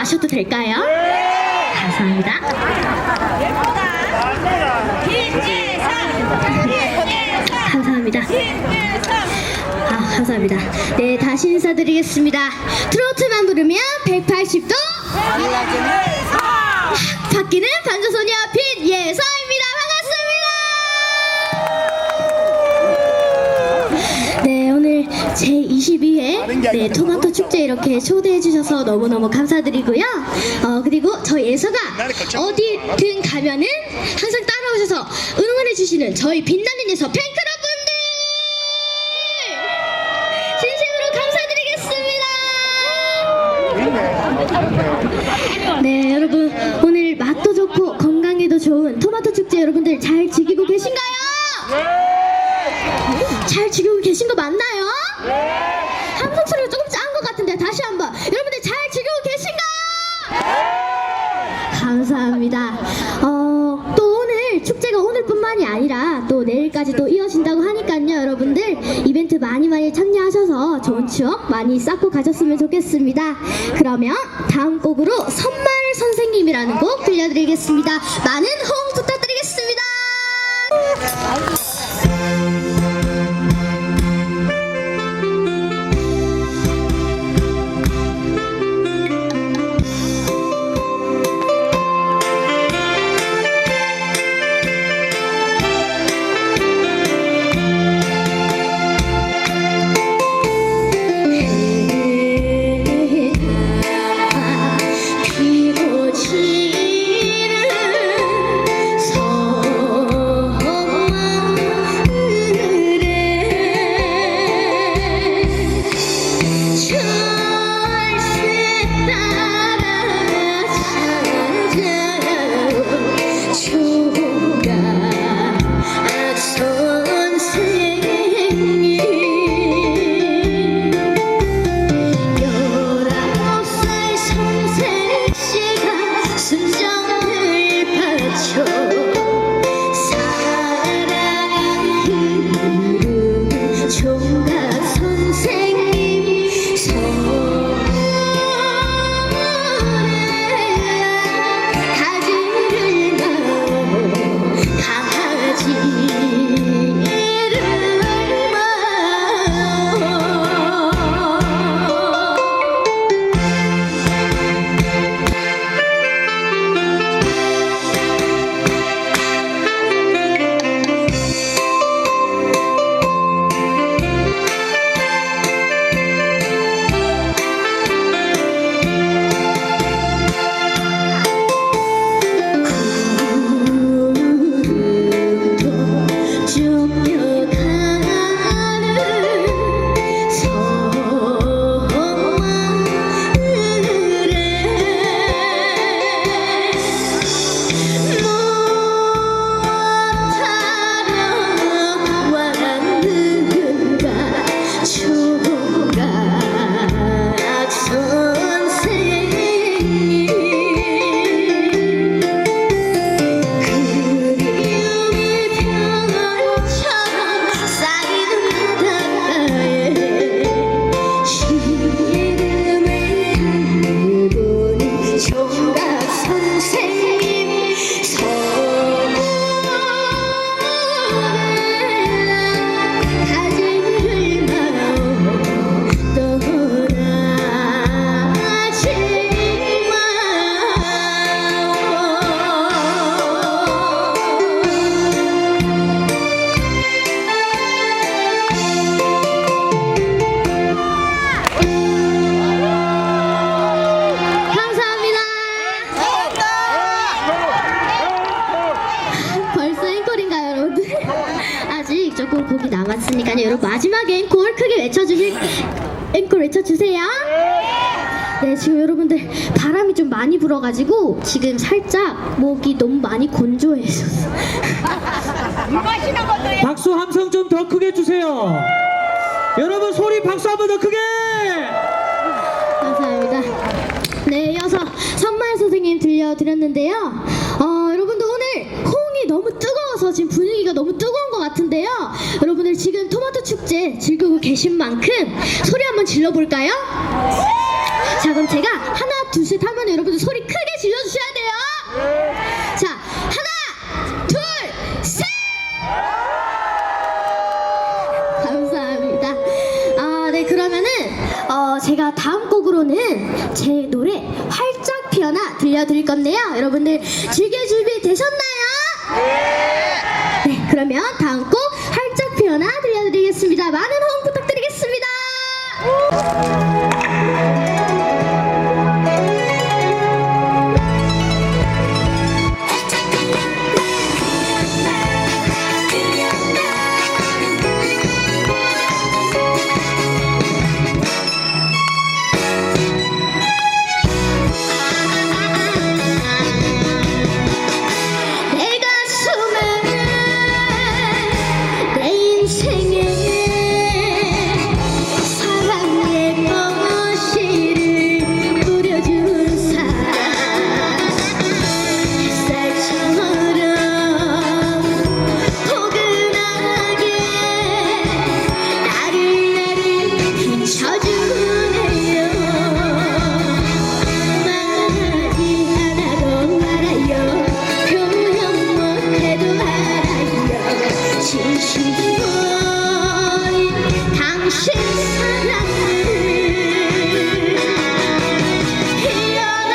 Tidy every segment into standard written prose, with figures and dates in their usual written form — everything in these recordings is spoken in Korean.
마셔도 될까요? 감사합니다. 감사합니다. 감사합니다. 네, 다시 인사드리겠습니다. 트로트만 부르면 180도 바뀌는 반전소녀 빈예서입니다. 반갑습니다. 네, 오늘 제22회 토마토 축제 이렇게 초대해 주셔서 너무너무 감사드리고요. 그리고 저희 예서가 어디든 가면은 항상 따라오셔서 응원해 주시는 저희 빛나는 예서 팬클럽 분들 진심으로 감사드리겠습니다. 네, 여러분 오늘 맛도 좋고 건강에도 좋은 토마토 축제 여러분들 잘 즐기고 계신가요? 잘 즐기고 계신 거 맞나요? 함성 소리가 조금 작은 것 같은데 다시 한번 여러분들 잘 즐기고 계신가요? 감사합니다. 또 오늘 축제가 오늘뿐만이 아니라 또 내일까지 또 이어진다고 하니까요. 여러분들 이벤트 많이 참여하셔서 좋은 추억 많이 쌓고 가셨으면 좋겠습니다. 그러면 다음 곡으로 선말 선생님이라는 곡 들려드리겠습니다. 많은 호응 부탁드리겠습니다. 조금 곡이 남았으니까요. 여러분 마지막에 앵콜 크게 외쳐주세요. 네, 지금 여러분들 바람이 좀 많이 불어가지고 지금 살짝 목이 너무 많이 건조해서 박수 함성 좀 더 크게 주세요. 여러분 소리 박수 한 번 더 크게. 감사합니다. 네, 이어서 선말 선생님 들려드렸는데요. 여러분들 오늘 호응이 너무 뜨거워서 지금 분위기가 너무 뜨거운 것 같은데요. 여러분들 지금 토마토 축제 즐기고 계신 만큼 소리 한번 질러볼까요? 자, 그럼 제가 하나 둘 셋 하면 여러분들 소리 크게 질러주셔야 돼요. 자, 하나, 둘, 셋! 감사합니다. 네, 그러면은 제가 다음 곡으로는 제 노래 활짝 피어나 들려드릴 건데요. 여러분들 즐길 준비 되셨나요? 네, 그러면 다음 곡 활짝 피어나 들려드리겠습니다. 많은 호응 부탁드리겠습니다. 내 가슴에 내 인생에 사랑의 멋이를 뿌려준 사람 햇살처럼 포근하게 나를 비춰주네요. 말하지 않아도 알아요. 표현 못해도 알아요. 진심 어린 당신 사랑을 피어나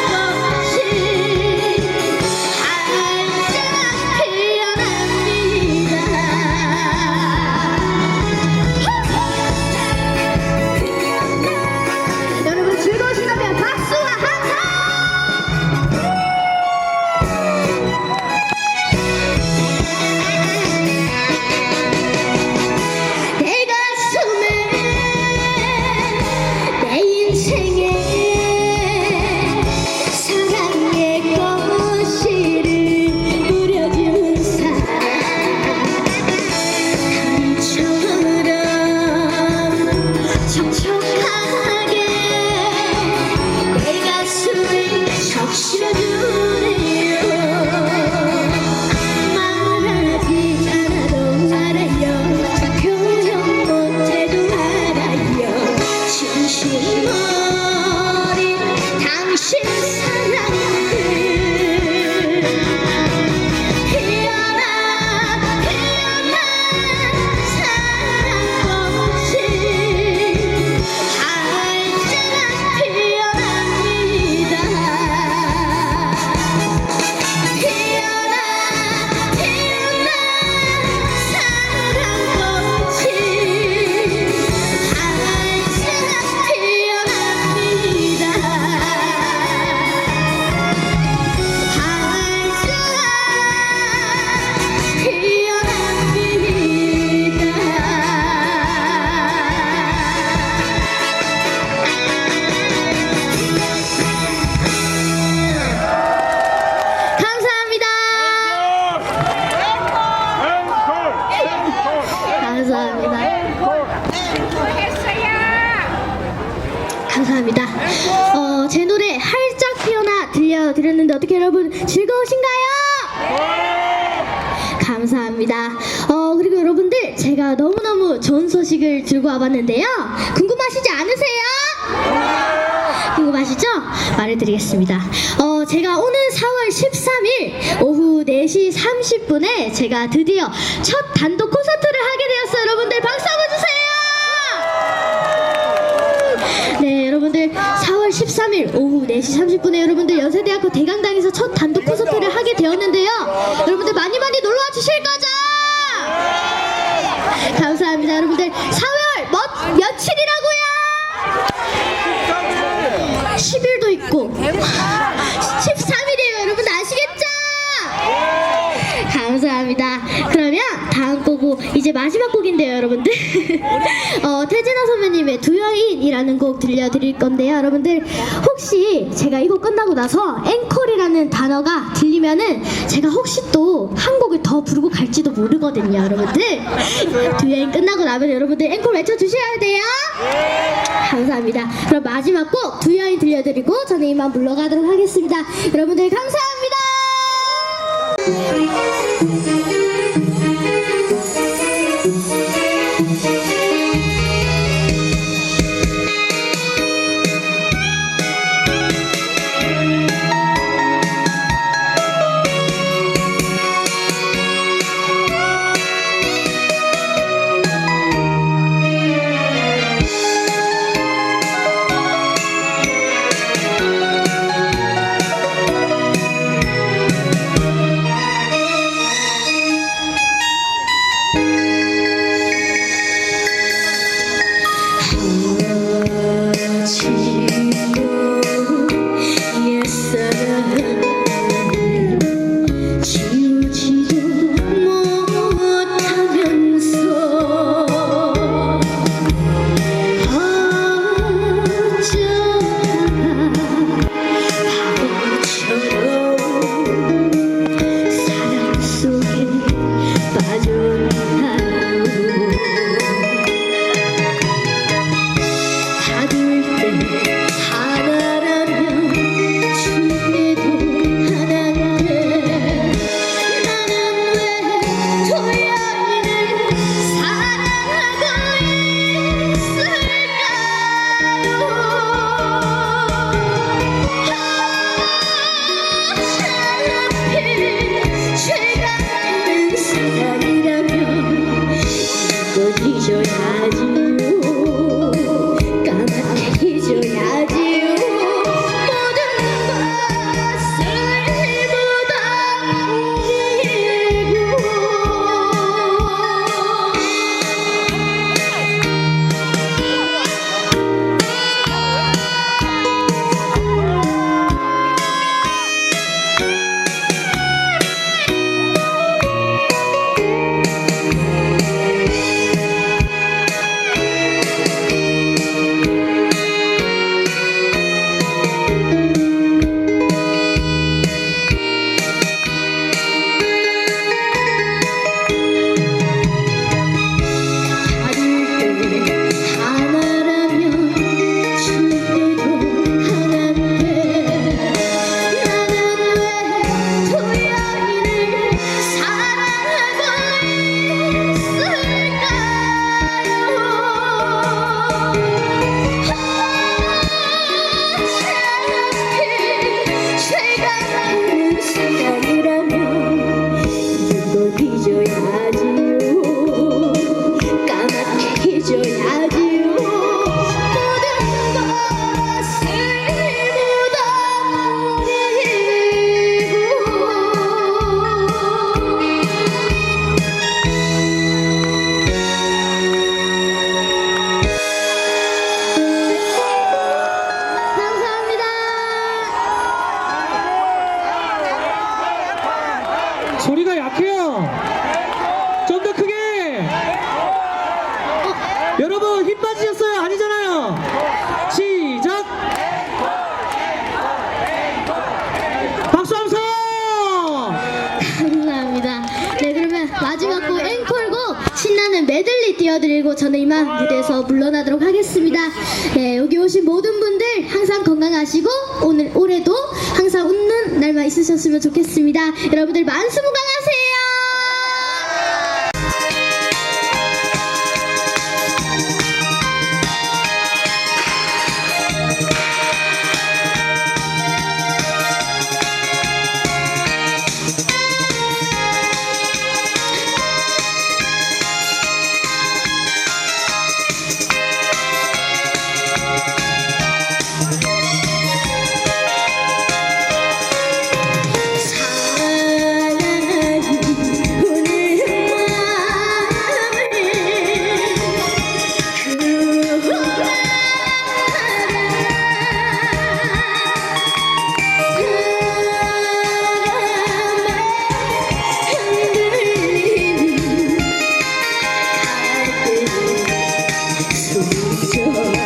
사랑꽃이 활짝 피어납니다. 여러분 즐거우시다면 박수와 함성! 내 가슴에 내 인생에 사랑의 꽃씨를 뿌려준 사람 담처럼 촉촉하게 내 가슴을 적셔주네요. 말하지 않아도 알아요. 표현 못해도 알아요. 진심 어린 당신 사랑을 피어나 사랑꽃이 활짝 피어납니다. 피어나 사랑꽃이 활짝 피어납니다. 활짝 피어납니다. 감사합니다. 감사합니다. 제 노래 활짝 피어나 들려드렸는데 어떻게 여러분 즐거우신가요? 감사합니다. 그리고 여러분들 제가 너무너무 좋은 소식을 들고 와봤는데요. 궁금하시지 않으세요? 궁금하시죠? 말해드리겠습니다. 제가 오는 4월 13일 오후 4시 30분에 제가 드디어 첫 단독 콘서트를 하게 되었어요. 여러분들 박수 한번 주세요. 네, 여러분들 4월 13일 오후 4시 30분에 여러분들 연세대학교 대강당에서 첫 단독 콘서트를 하게 되었는데요. 여러분들 많이 놀러와 주실 거죠? 감사합니다. 여러분들 4월 며칠이라고요? 10일도 있고 13일이에요. 여러분들 아시겠죠? 감사합니다. 그러면 다음 곡은 이제 마지막 곡인데요, 여러분들. 태진아 선배님의 두 여인이라는 곡 들려드릴 건데요, 여러분들 혹시 제가 이 곡 끝나고 나서 앵콜이라는 단어가 들리면은 제가 혹시 또 한 곡을 더 부르고 갈지도 모르거든요, 여러분들. 두 여인 끝나고 나면 여러분들 앵콜 외쳐주셔야 돼요. 감사합니다. 그럼 마지막 곡 두 여인 들려드리고 저는 이만 물러가도록 하겠습니다. 여러분들 감사합니다. 하나라면 줄때도 하나인데 나는 왜 두 여인을 사랑하고 있을까요? 죄가 많은 사람이라면 이걸 빚어야지요 까맣게 잊어야지요 모든 것을 묻어버리고 감사합니다. 소리가 약해요. 좀 더 크게. 여러분 힘 빠지셨어요? 아니잖아요. 시작. 박수 함성. 감사합니다. 네, 그러면 마지막 곡 앵콜곡 신나는 메들리 띄워드리고 저는 이만 무대에서 물러나도록 하겠습니다. 네, 여기 오신 모든 분들 항상 건강하시고 올해도 항상 웃는 날만 있으셨으면 좋겠습니다. 여러분들 만수무강하세요. 저